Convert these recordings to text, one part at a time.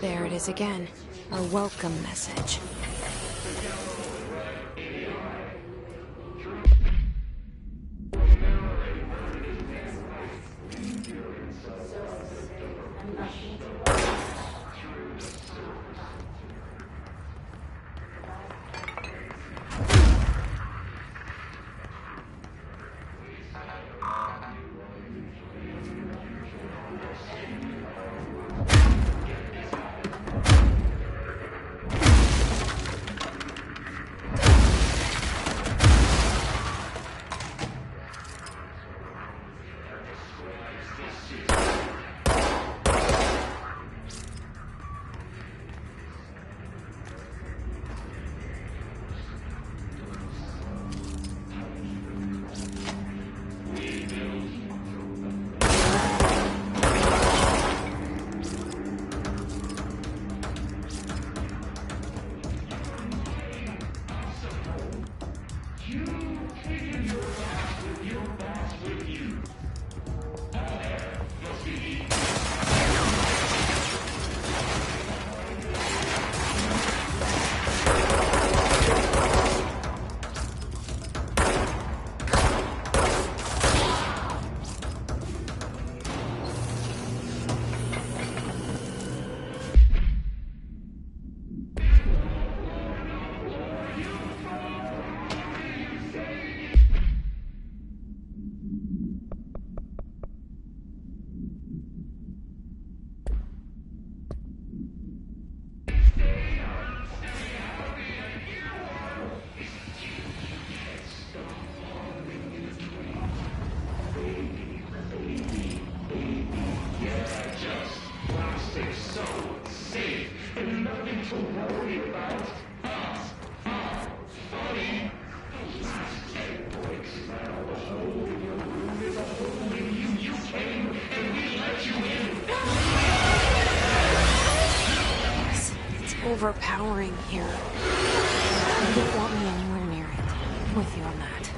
There it is again. A welcome message. Overpowering here. You don't want me anywhere near it. I'm with you on that.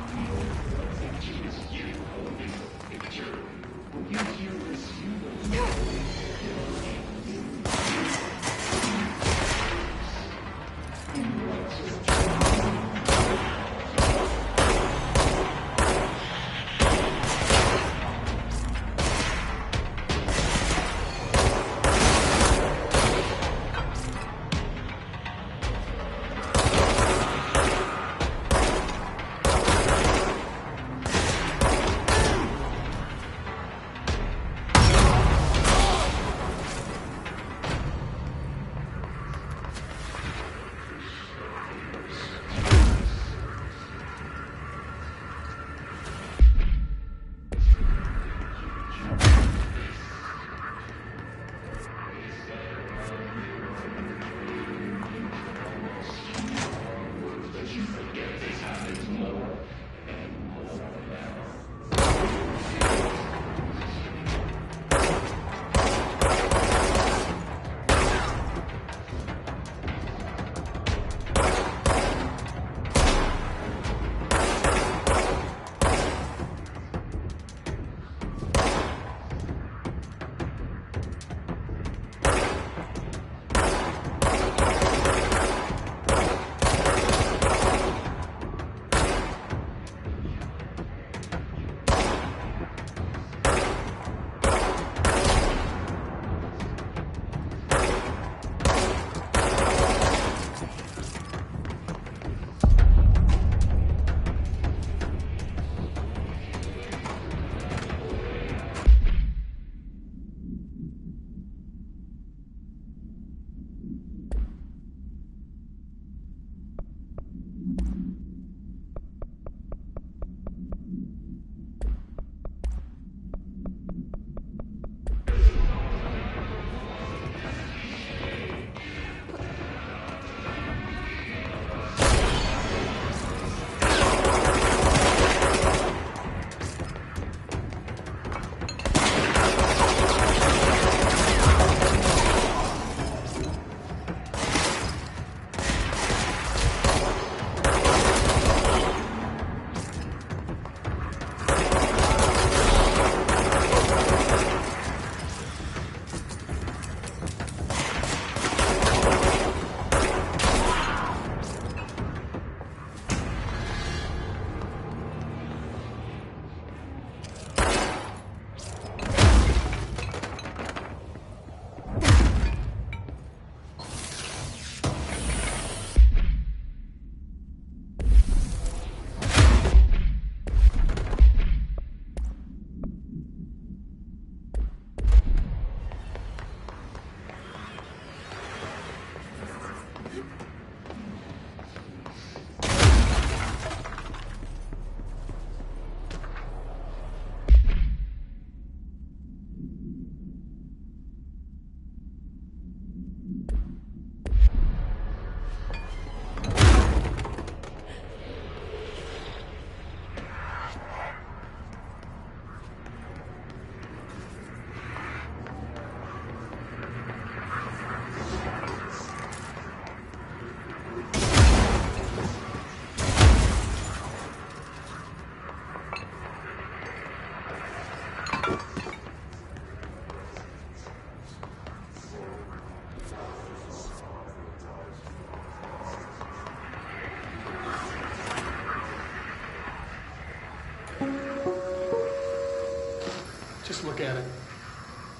Look at it.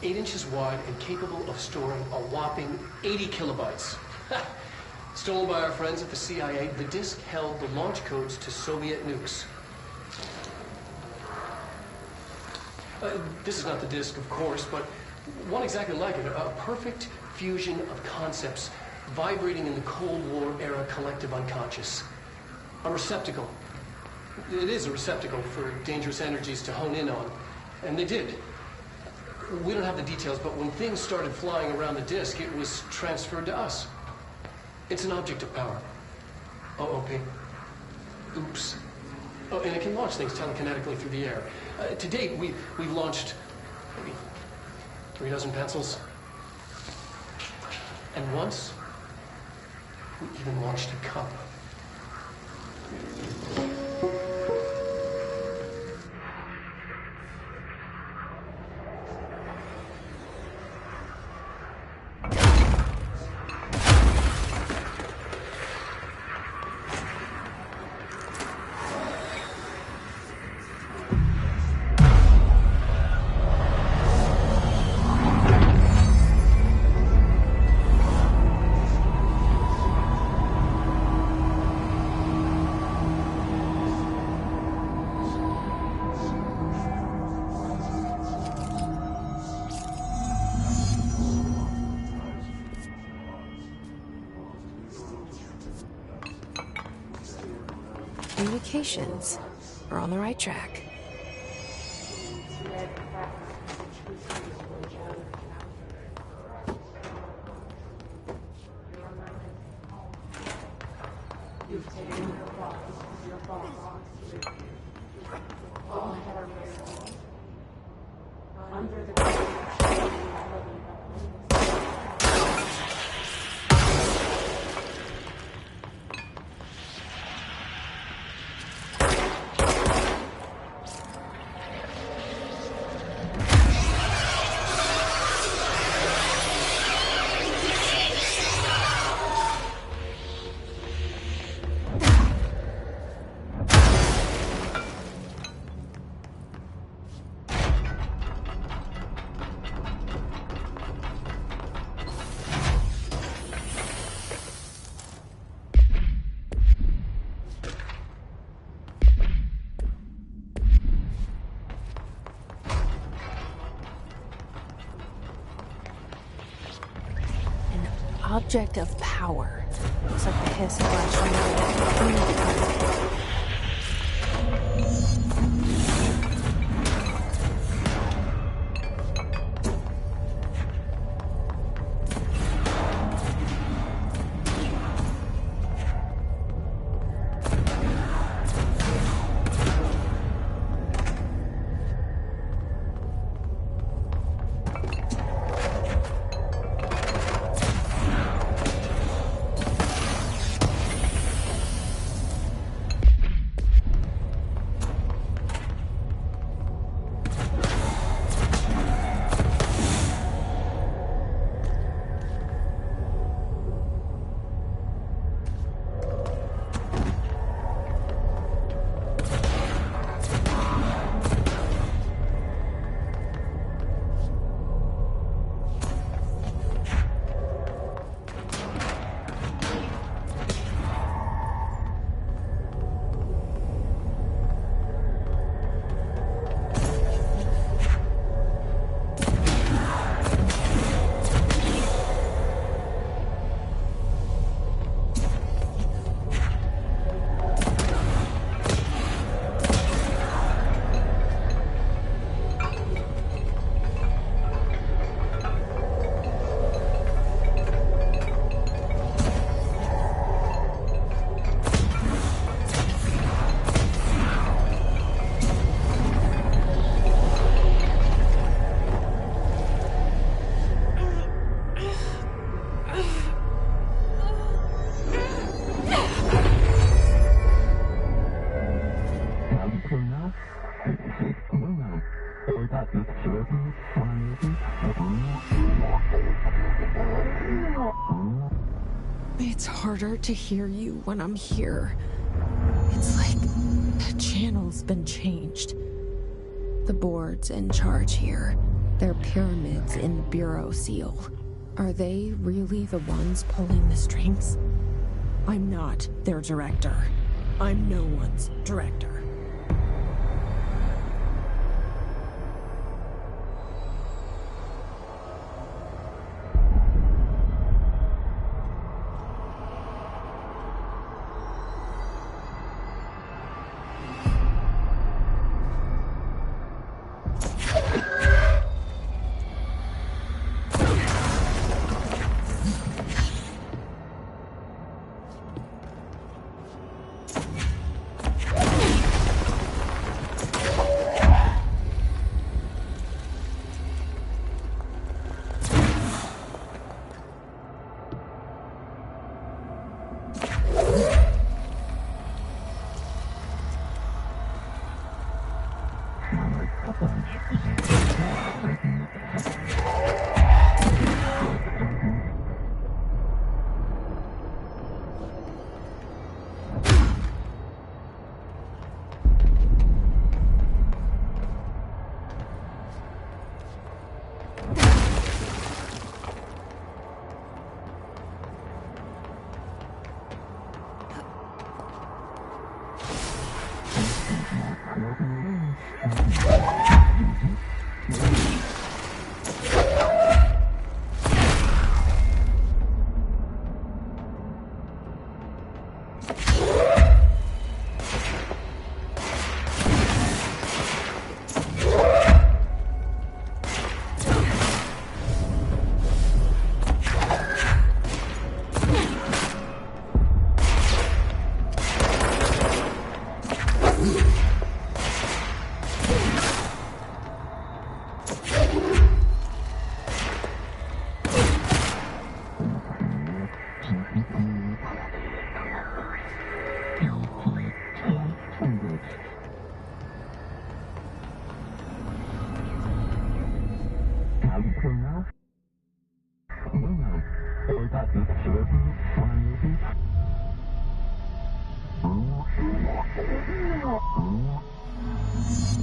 8 inches wide and capable of storing a whopping 80 kilobytes. Stolen by our friends at the CIA, the disk held the launch codes to Soviet nukes. This is not the disk, of course, but one exactly like it. A perfect fusion of concepts vibrating in the Cold War era collective unconscious. A receptacle. It is a receptacle for dangerous energies to hone in on. And they did. We don't have the details, but when things started flying around the disk, it was transferred to us. It's an object of power. OOP. Oops. Oh, and it can launch things telekinetically through the air. To date, we've launched maybe 3 dozen pencils. And once, we even launched a cup. Communications. We're on the right track. Object of power. Looks like the hiss flash from the It's harder to hear you when I'm here. It's like the channel's been changed. The board's in charge here. They're pyramids in the Bureau seal. Are they really the ones pulling the strings? I'm not their director. I'm no one's director.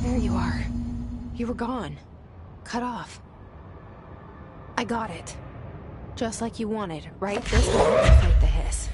There you are. You were gone. Cut off. I got it. Just like you wanted, right? This will help me fight the hiss.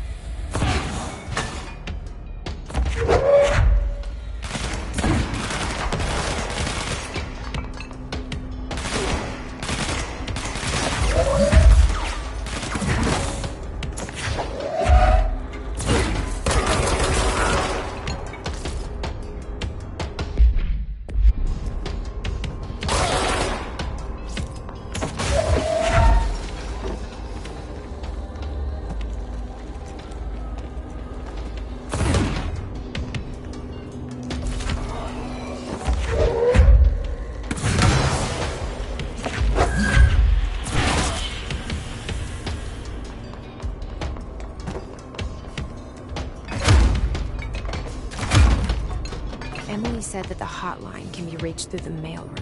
Emily said that the hotline can be reached through the mailroom.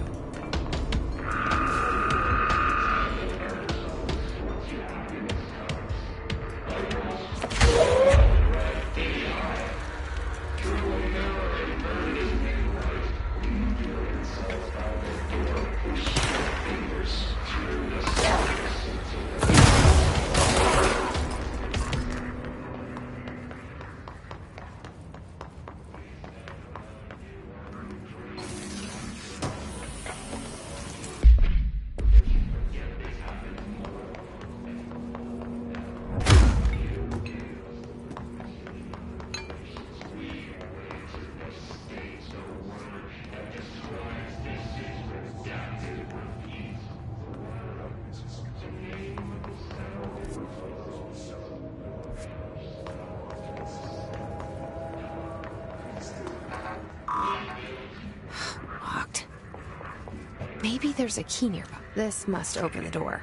Locked. Maybe there's a key nearby. This must open the door.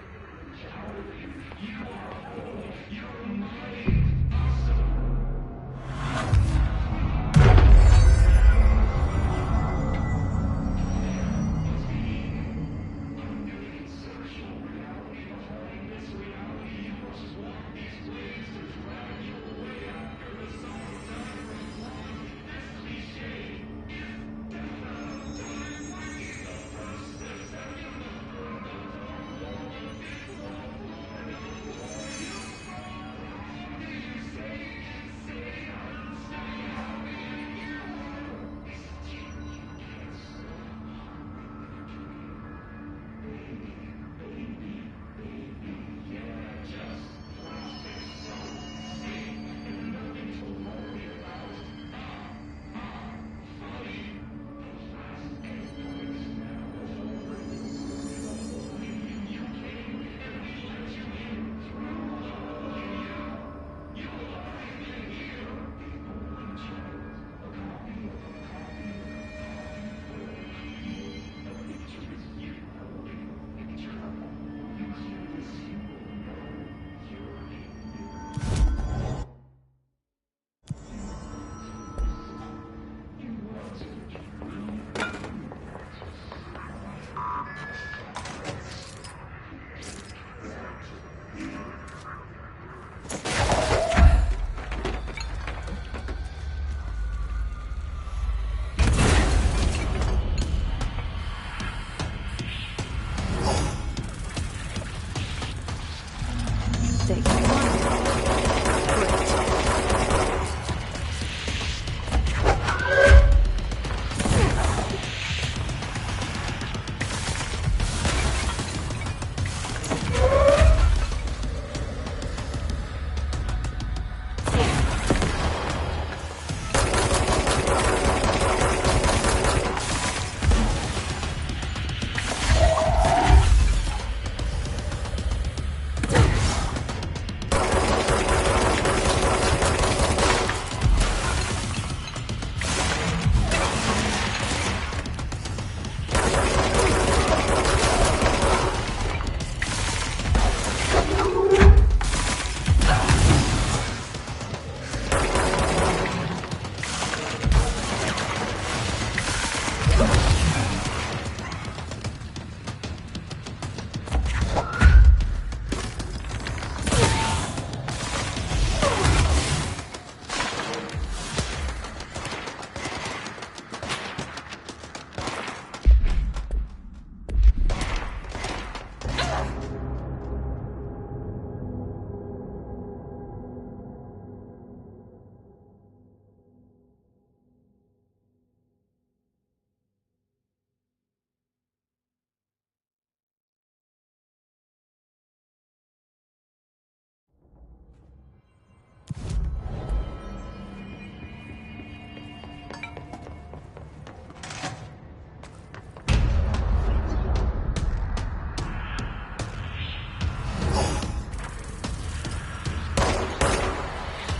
They can fly. Great.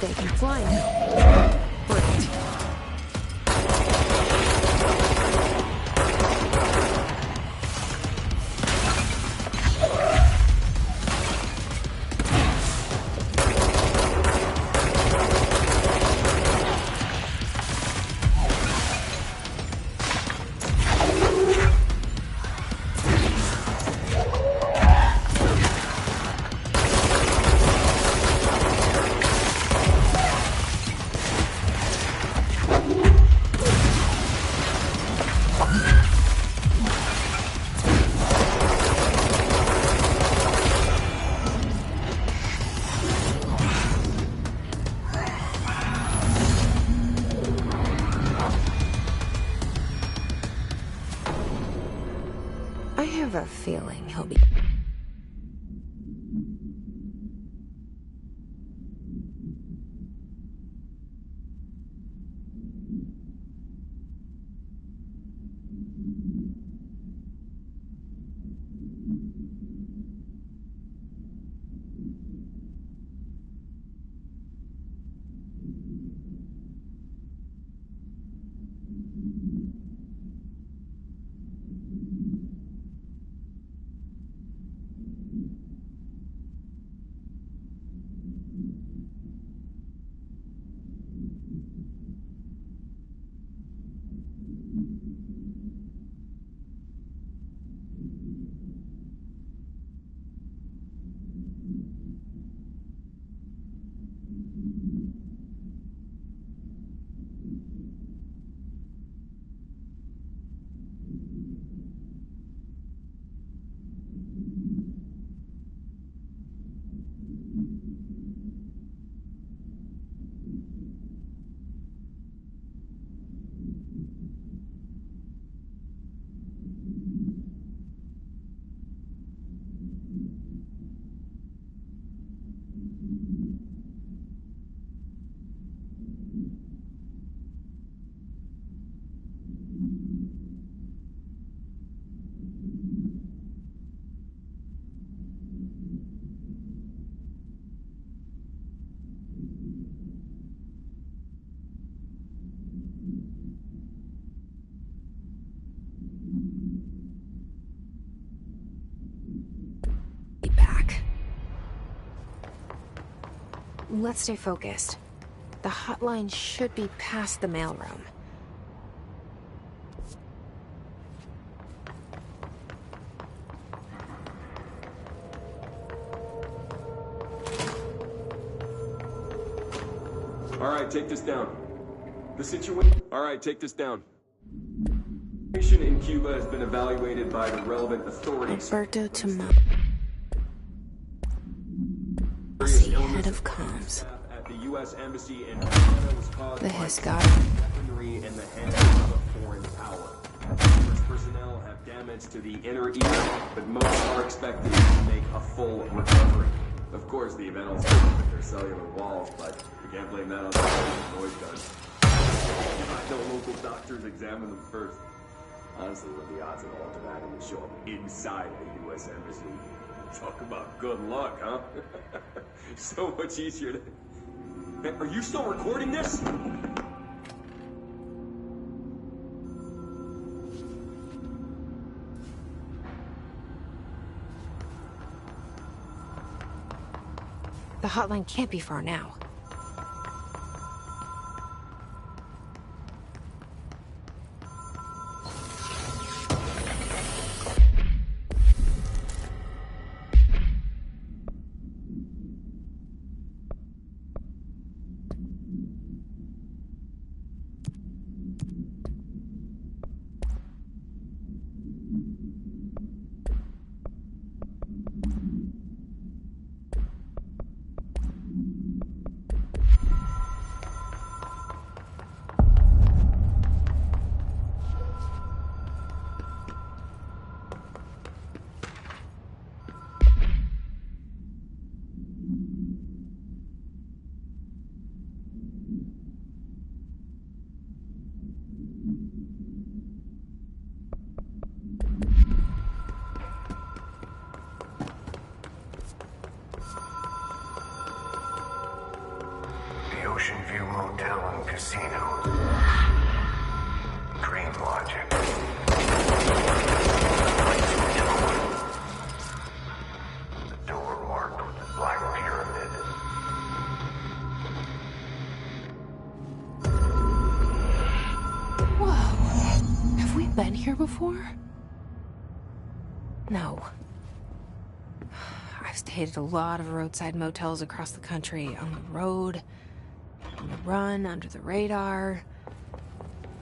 They can fly now. Great. I have a feeling he'll be... back. Let's stay focused. The hotline should be past the mailroom. All right, take this down. The situation... All right, take this down. The situation in Cuba has been evaluated by the relevant authorities. Alberto Tomas. head of comms. At the U.S. Embassy in Havana was caused The by Hiss guy. weaponry in the hands of a foreign power. First personnel have damage to the inner ear, but most are expected to make a full recovery. Of course, the event will still with their cellular walls, but we can't blame that on the noise guns. I know local doctors examine them first. Honestly, what are the odds that all tobacco would show up inside a U.S. embassy? Talk about good luck, huh? So much easier to... Hey, are you still recording this? The hotline can't be far now. Ocean View Motel and Casino. Dream Logic. The door marked with the Black Pyramid. Whoa. Have we been here before? No. I've stayed at a lot of roadside motels across the country, on the road, on the run, under the radar.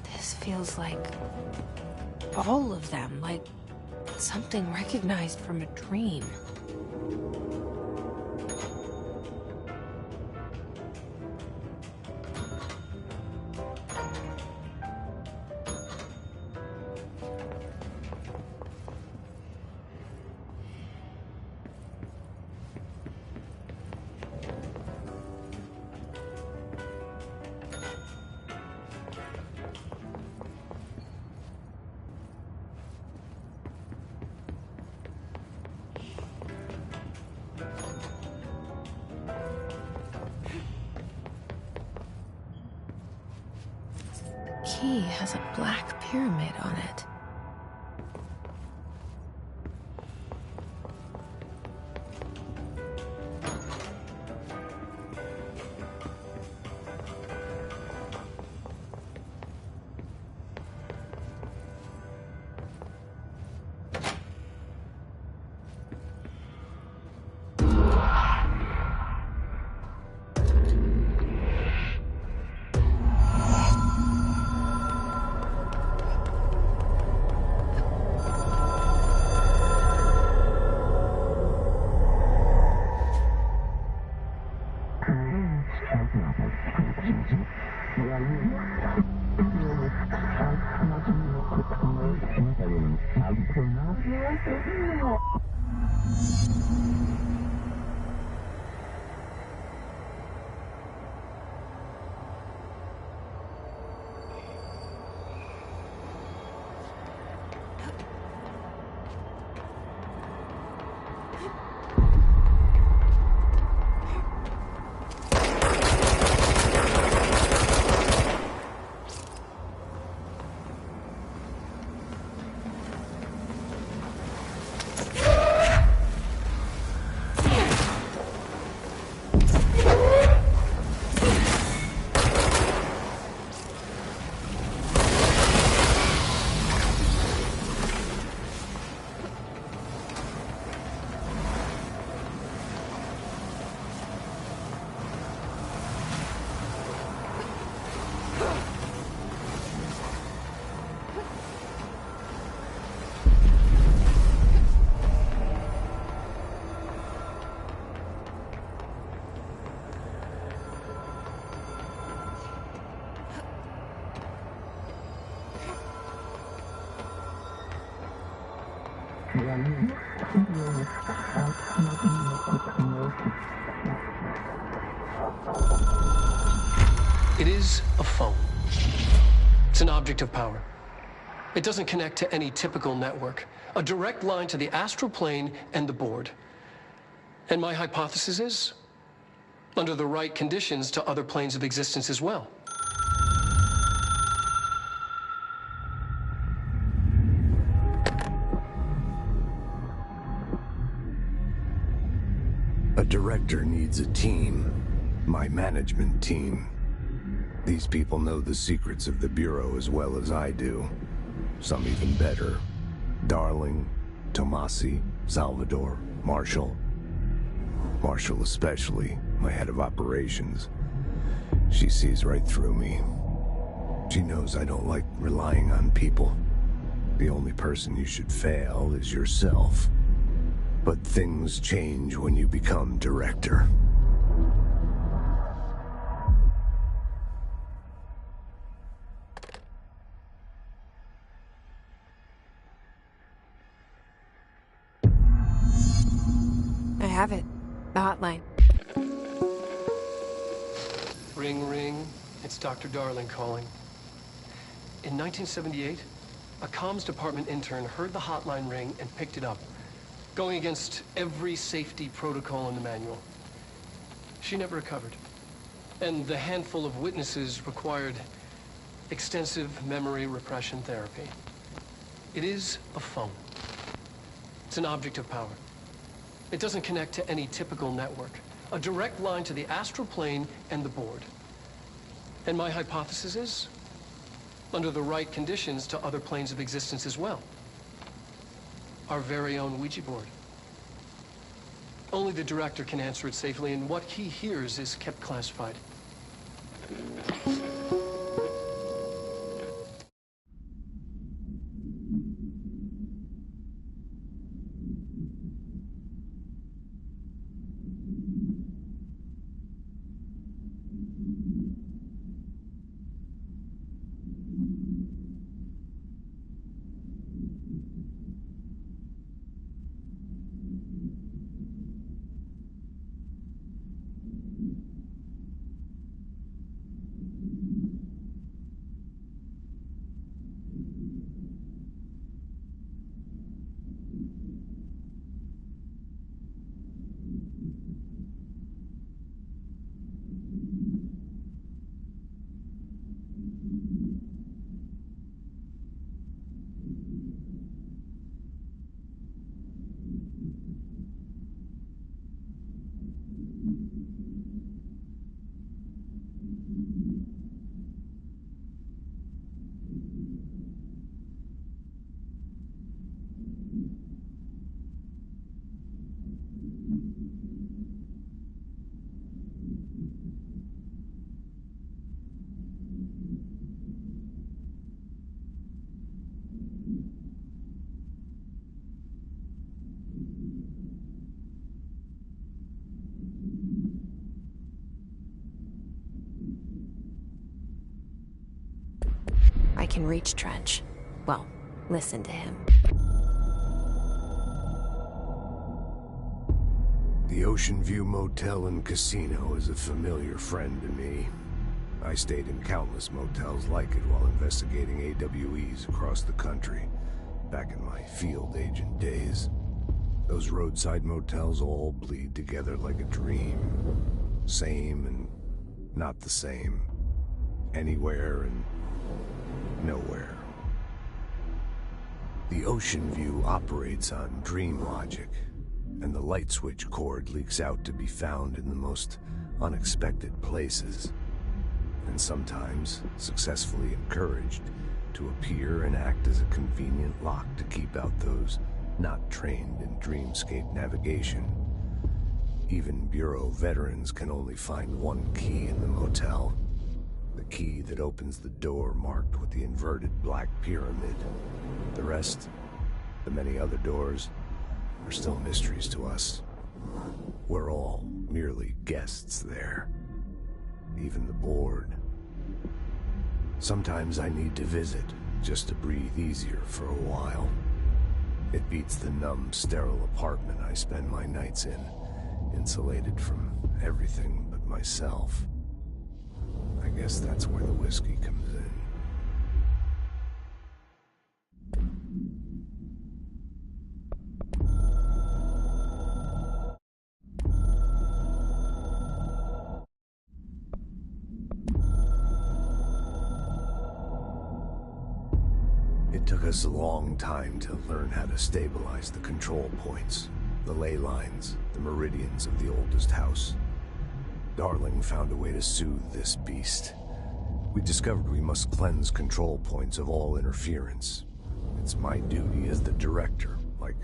This feels like all of them, like something recognized from a dream. Key has a black pyramid on it. It is a phone. It's an object of power. It doesn't connect to any typical network. A direct line to the astral plane and the board. And my hypothesis is, under the right conditions, to other planes of existence as well. A director needs a team. My management team. These people know the secrets of the Bureau as well as I do. Some even better. Darling, Tomasi, Salvador, Marshall. Marshall especially, my head of operations. She sees right through me. She knows I don't like relying on people. The only person you should fail is yourself. But things change when you become director. I have it. The hotline. Ring, ring. It's Dr. Darling calling. In 1978, a comms department intern heard the hotline ring and picked it up, going against every safety protocol in the manual. She never recovered. And the handful of witnesses required extensive memory repression therapy. It is a phone. It's an object of power. It doesn't connect to any typical network. A direct line to the astral plane and the board. And my hypothesis is, under the right conditions, to other planes of existence as well. Our very own Ouija board. Only the director can answer it safely, and what he hears is kept classified. I can reach Trench. Well, listen to him. The Ocean View Motel and Casino is a familiar friend to me. I stayed in countless motels like it while investigating AWEs across the country, back in my field agent days. Those roadside motels all bleed together like a dream. Same and not the same. Anywhere and nowhere. The Ocean View operates on dream logic, and the light switch cord leaks out to be found in the most unexpected places, and sometimes successfully encouraged to appear and act as a convenient lock to keep out those not trained in dreamscape navigation. Even Bureau veterans can only find one key in the motel. The key that opens the door marked with the inverted black pyramid. The rest, the many other doors, are still mysteries to us. We're all merely guests there. Even the board. Sometimes I need to visit, just to breathe easier for a while. It beats the numb, sterile apartment I spend my nights in, insulated from everything but myself. I guess that's where the whiskey comes in. It took us a long time to learn how to stabilize the control points, the ley lines, the meridians of the oldest house. Darling found a way to soothe this beast. We discovered we must cleanse control points of all interference. It's my duty as the director, like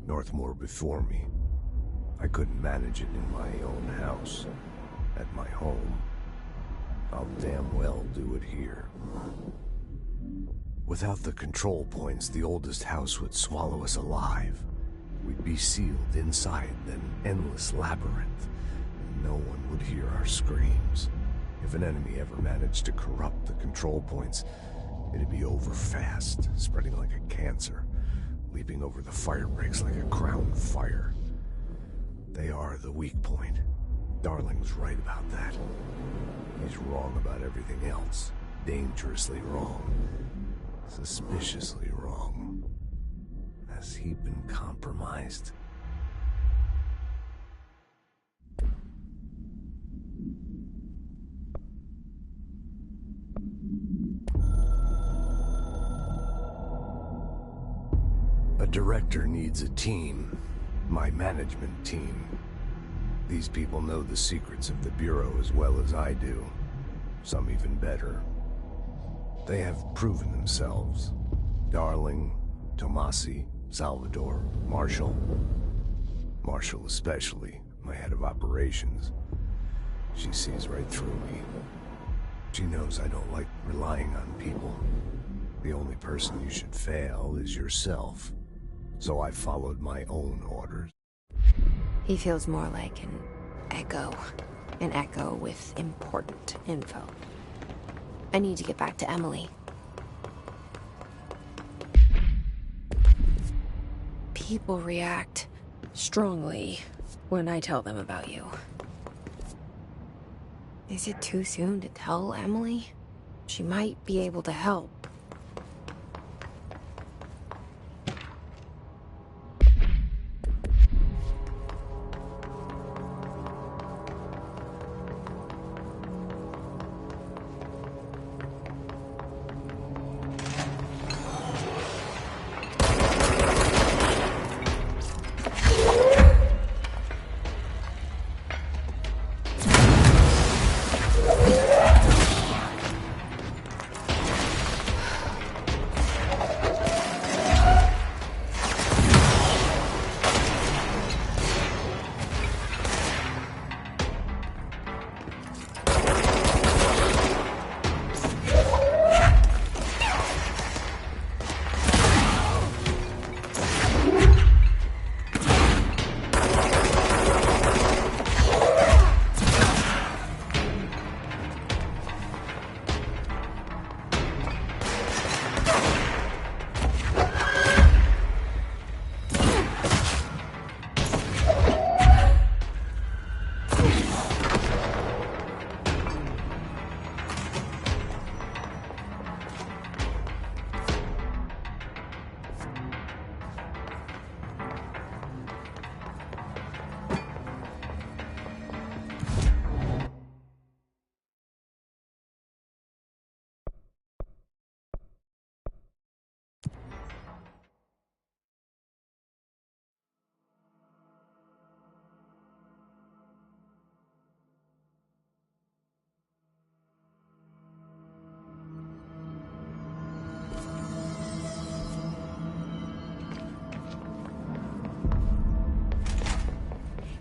Northmore before me. I couldn't manage it in my own house, at my home. I'll damn well do it here. Without the control points, the oldest house would swallow us alive. We'd be sealed inside an endless labyrinth, and no one would hear our screams. If an enemy ever managed to corrupt the control points, it'd be over fast, spreading like a cancer, leaping over the fire breaks like a crown fire. They are the weak point. Darling's right about that. He's wrong about everything else. Dangerously wrong. Suspiciously wrong. Has he been compromised? A director needs a team. My management team. These people know the secrets of the Bureau as well as I do. Some even better. They have proven themselves. Darling, Tomasi, Salvador, Marshall. Marshall especially, my head of operations. She sees right through me. She knows I don't like relying on people. The only person you should fail is yourself. So I followed my own orders. He feels more like an echo. An echo with important info. I need to get back to Emily. People react strongly when I tell them about you. Is it too soon to tell Emily? She might be able to help.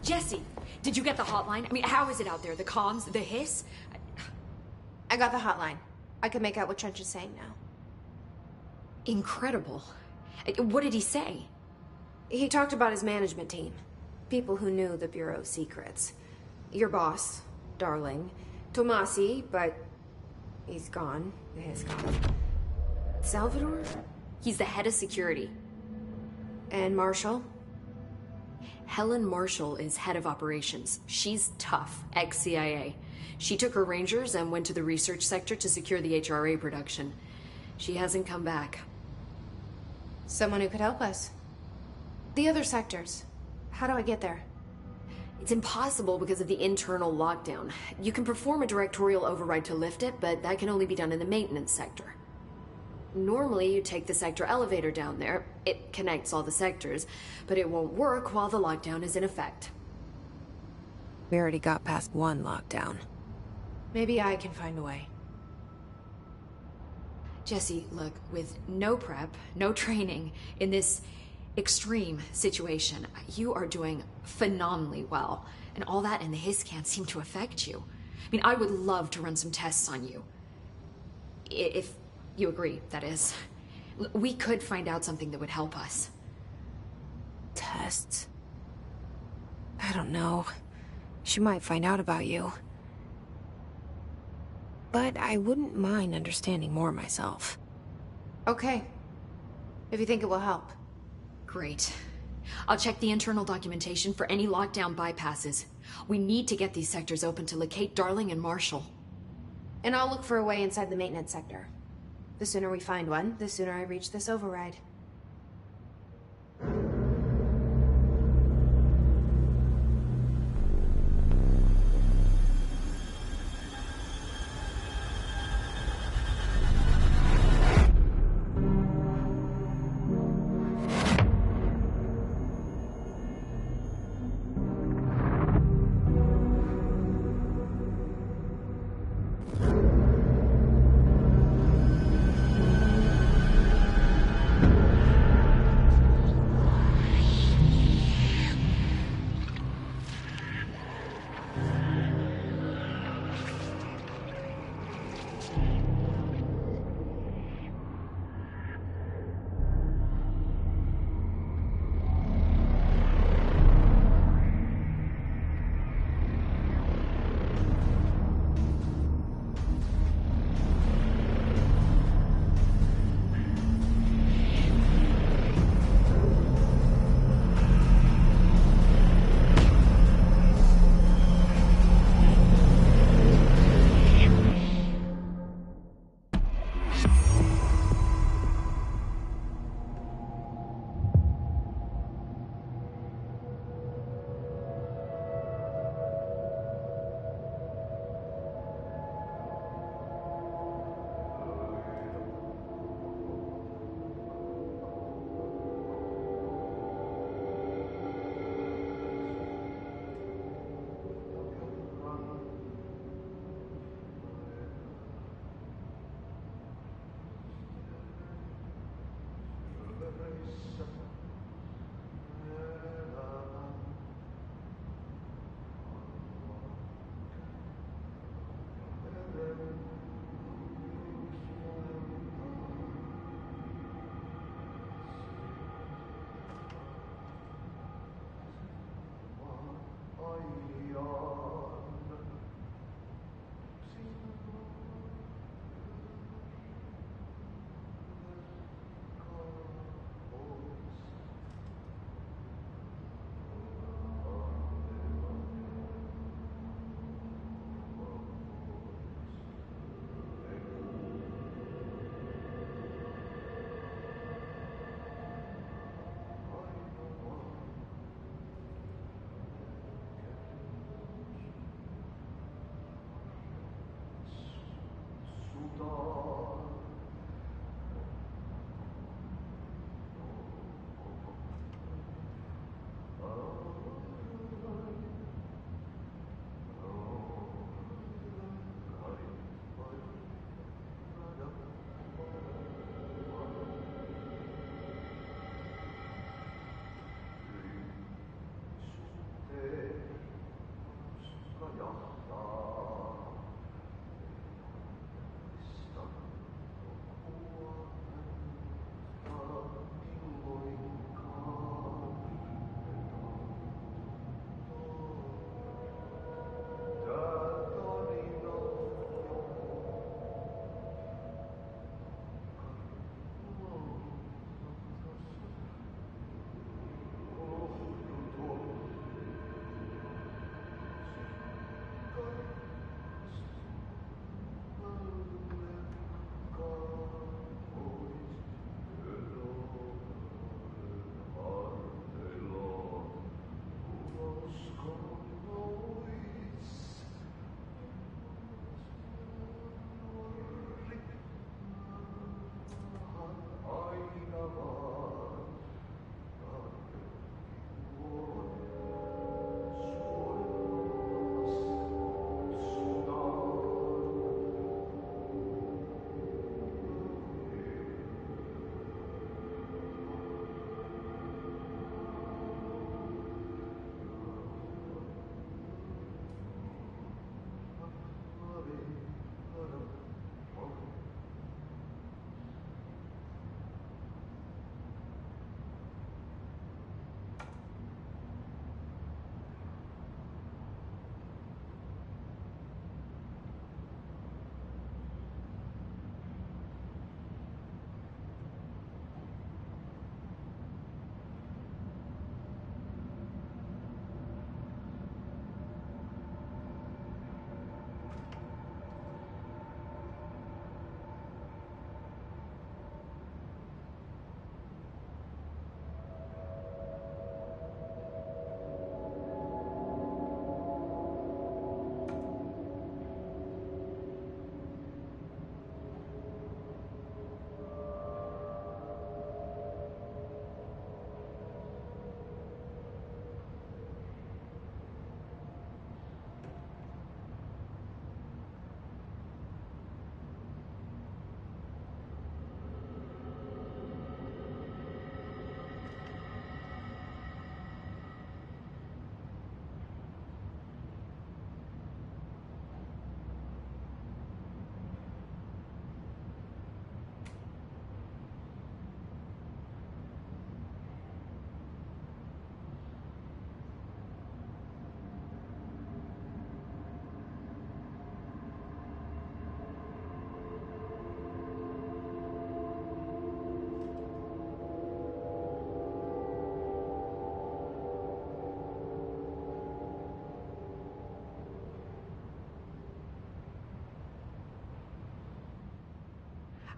Jesse, did you get the hotline? I mean, how is it out there? The comms, the hiss? I got the hotline. I can make out what Trench is saying now. Incredible. What did he say? He talked about his management team. People who knew the Bureau's secrets. Your boss, Darling. Tomasi, but he's gone. He has gone. Salvador? He's the head of security. And Marshall? Helen Marshall is head of operations. She's tough, ex-CIA. She took her Rangers and went to the research sector to secure the HRA production. She hasn't come back. Someone who could help us. The other sectors. How do I get there? It's impossible because of the internal lockdown. You can perform a directorial override to lift it, but that can only be done in the maintenance sector. Normally, you take the sector elevator down there. It connects all the sectors, but it won't work while the lockdown is in effect. We already got past one lockdown. Maybe I can find a way. Jesse, look, with no prep, no training, in this extreme situation, you are doing phenomenally well. And all that and the hiss can't seem to affect you. I mean, I would love to run some tests on you. If you agree, that is. We could find out something that would help us. Tests? I don't know. She might find out about you. But I wouldn't mind understanding more myself. Okay. If you think it will help. Great. I'll check the internal documentation for any lockdown bypasses. We need to get these sectors open to locate Darling and Marshall. And I'll look for a way inside the maintenance sector. The sooner we find one, the sooner I reach this override.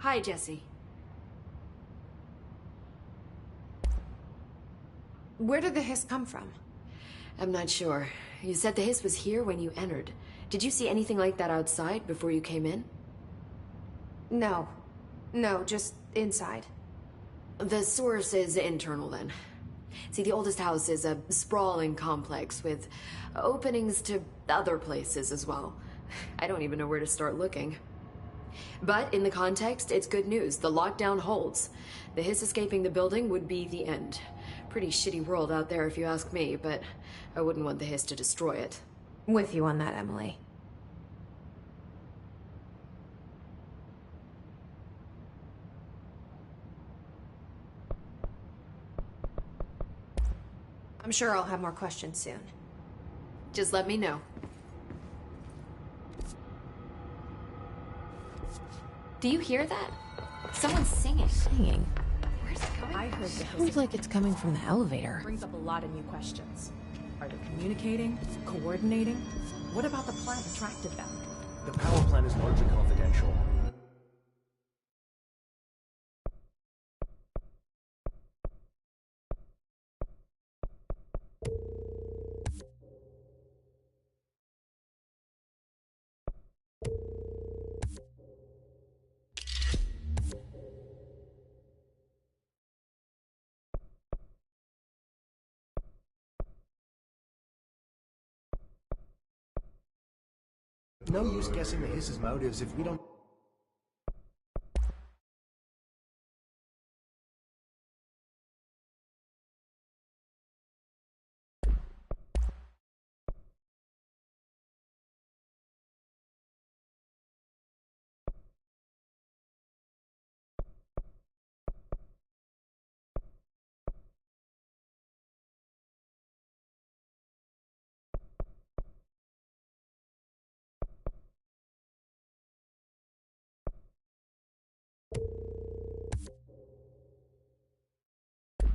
Hi, Jesse. Where did the hiss come from? I'm not sure. You said the hiss was here when you entered. Did you see anything like that outside before you came in? No. No, just inside. The source is internal, then. See, the oldest house is a sprawling complex with openings to other places as well. I don't even know where to start looking. But in the context, it's good news. The lockdown holds. The hiss escaping the building would be the end. Pretty shitty world out there if you ask me, but I wouldn't want the hiss to destroy it. With you on that, Emily. I'm sure I'll have more questions soon. Just let me know. Do you hear that? Someone's singing. Singing. Where's it coming? I heard the hiss. Sounds like it's coming from the elevator. Brings up a lot of new questions. Are they communicating? Coordinating? What about the plant attracted them? The power plant is largely confidential. No use guessing the hiss's motives if we don't...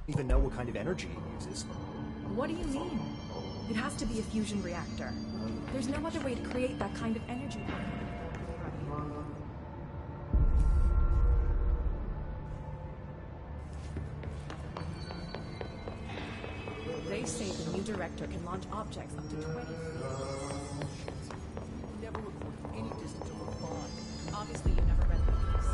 even know what kind of energy it uses. What do you mean? It has to be a fusion reactor. There's no other way to create that kind of energy. They say the new director can launch objects up to 20 feet. Never recorded any distance over 5. Obviously, you never read the piece.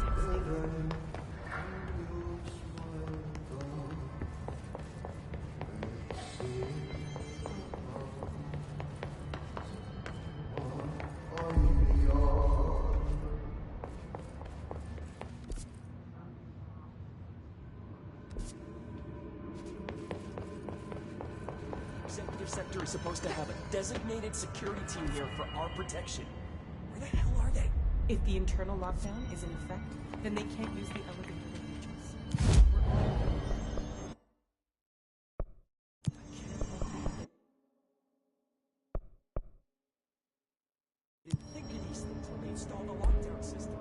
Executive sector is supposed to have a designated security team here for our protection. Where the hell are they? If the internal lockdown is in effect, then they can't use the elevator bridges. Didn't think of these things when they installed the lockdown system.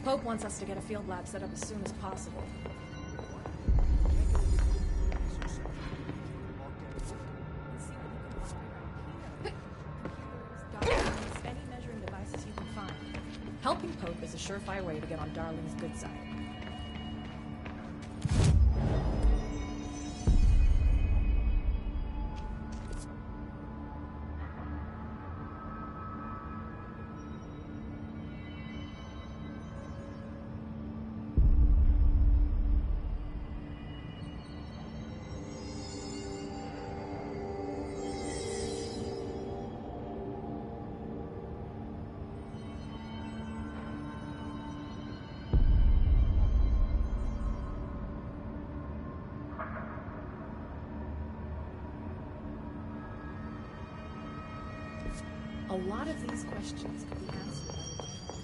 Pope wants us to get a field lab set up as soon as possible. Any measuring devices you can find. Helping Pope is a surefire way to get on Darling's good side. A lot of these questions could be answered by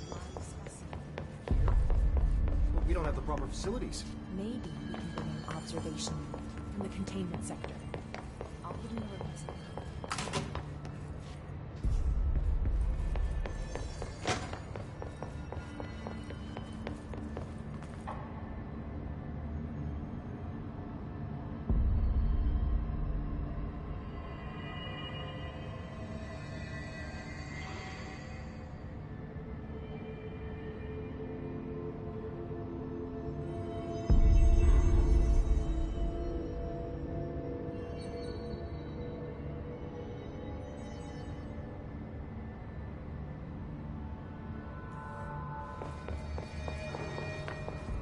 the live specimen. But we don't have the proper facilities. Maybe we can bring an observation unit from the containment sector. I'll put in a request.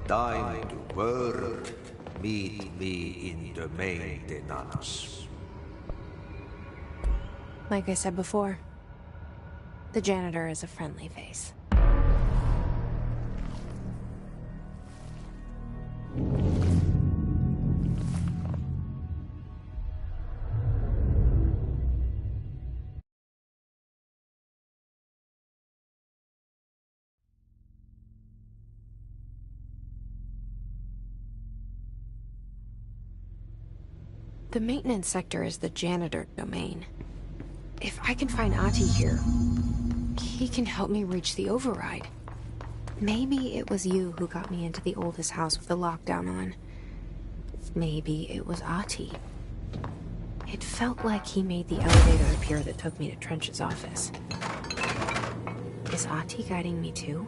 Time to work. Meet me in the maintenance. Like I said before, the janitor is a friendly face. The maintenance sector is the janitor domain. If I can find Ahti here, he can help me reach the override. Maybe it was you who got me into the oldest house with the lockdown on. Maybe it was Ahti. It felt like he made the elevator appear that took me to Trench's office. Is Ahti guiding me too?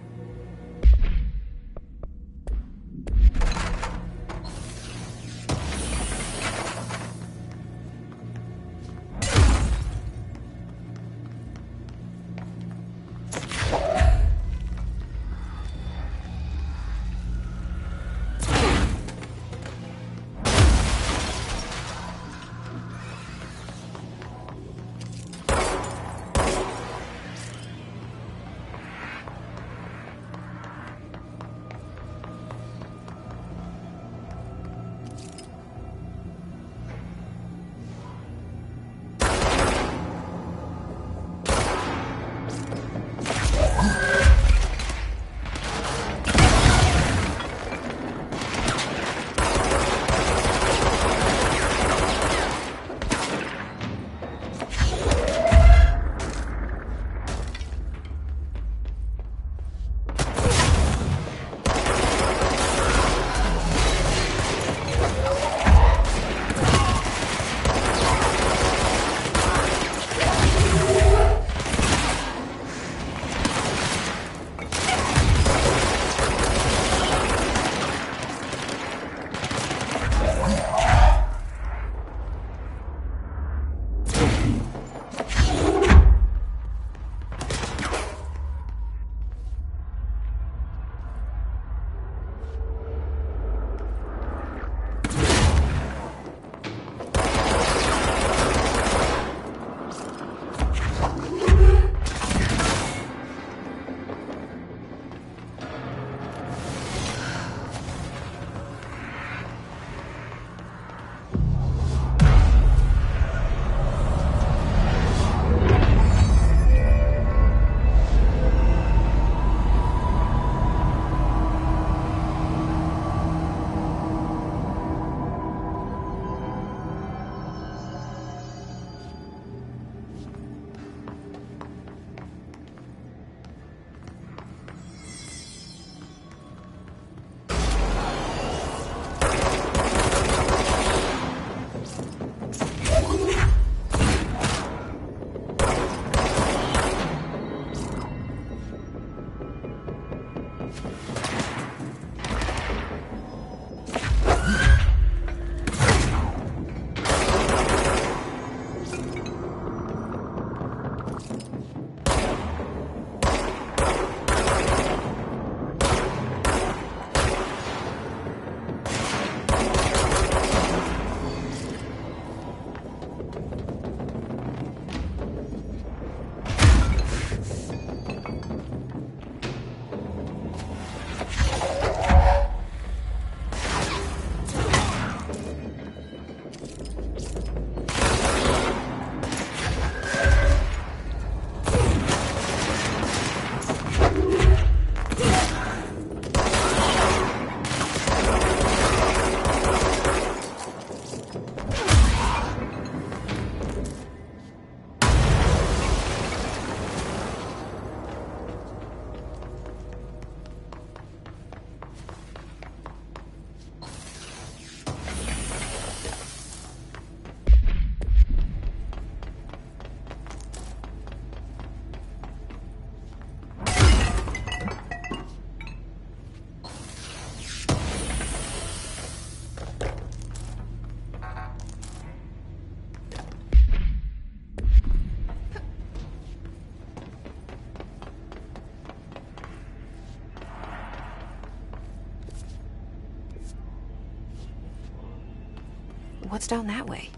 What's down that way?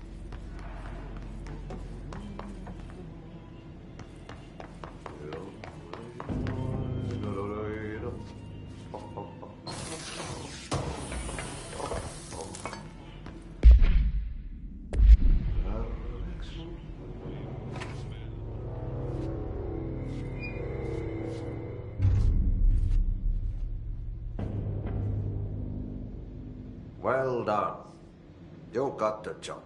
Well done. You got the job.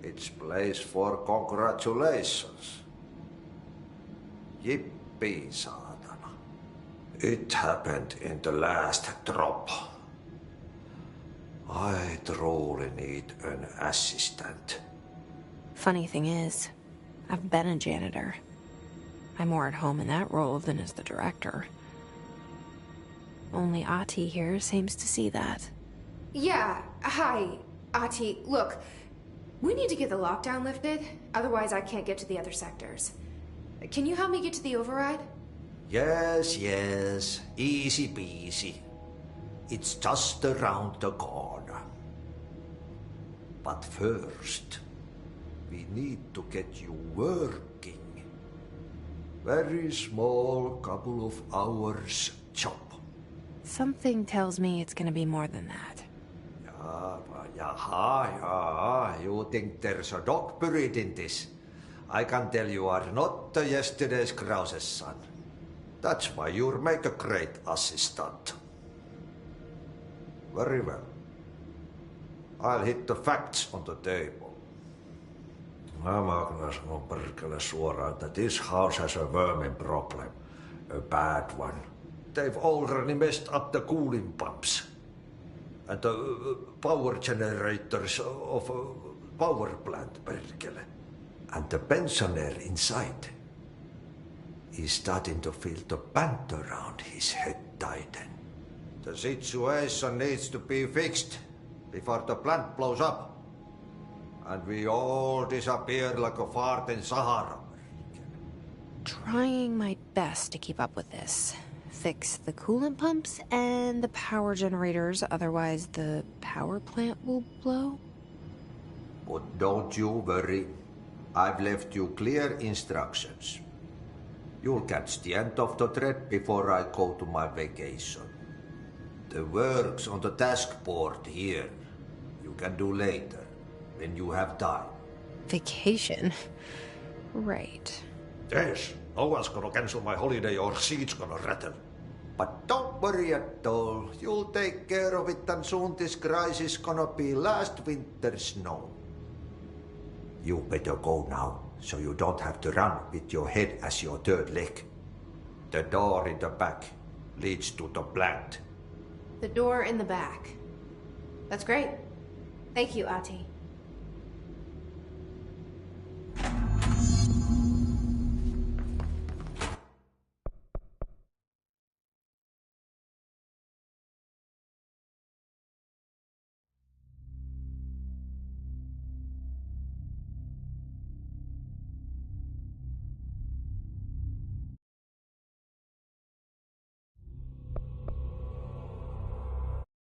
It's place for congratulations. Yippee, saatana. It happened in the last drop. I truly need an assistant. Funny thing is, I've been a janitor. I'm more at home in that role than as the director. Only Ahti here seems to see that. Yeah, hi, Ahti. Look, we need to get the lockdown lifted, otherwise I can't get to the other sectors. Can you help me get to the override? Yes, yes. Easy peasy. It's just around the corner. But first, we need to get you working. Very small, couple of hours job. Something tells me it's gonna be more than that. Yaha. You think there's a dog buried in this? I can tell you are not yesterday's Krause's son. That's why you'll make a great assistant. Very well. I'll hit the facts on the table. Mä kyllä sanon perkele suoraan, that this house has a vermin problem. A bad one. They've already messed up the cooling pumps. And the power generators of a power plant, perkele. And the pensioner inside is starting to feel the band around his head tighten. The situation needs to be fixed before the plant blows up. And we all disappear like a fart in Sahara. Trying my best to keep up with this. Fix the coolant pumps and the power generators, otherwise the power plant will blow. But don't you worry. I've left you clear instructions. You'll catch the end of the thread before I go to my vacation. The work's on the task board here. You can do later, when you have time. Vacation? Right. Yes, no one's gonna cancel my holiday or seat's gonna rattle. But don't worry at all. You'll take care of it and soon this crisis gonna be last winter's snow. You better go now, so you don't have to run with your head as your third leg. The door in the back leads to the plant. The door in the back. That's great. Thank you, Ahti.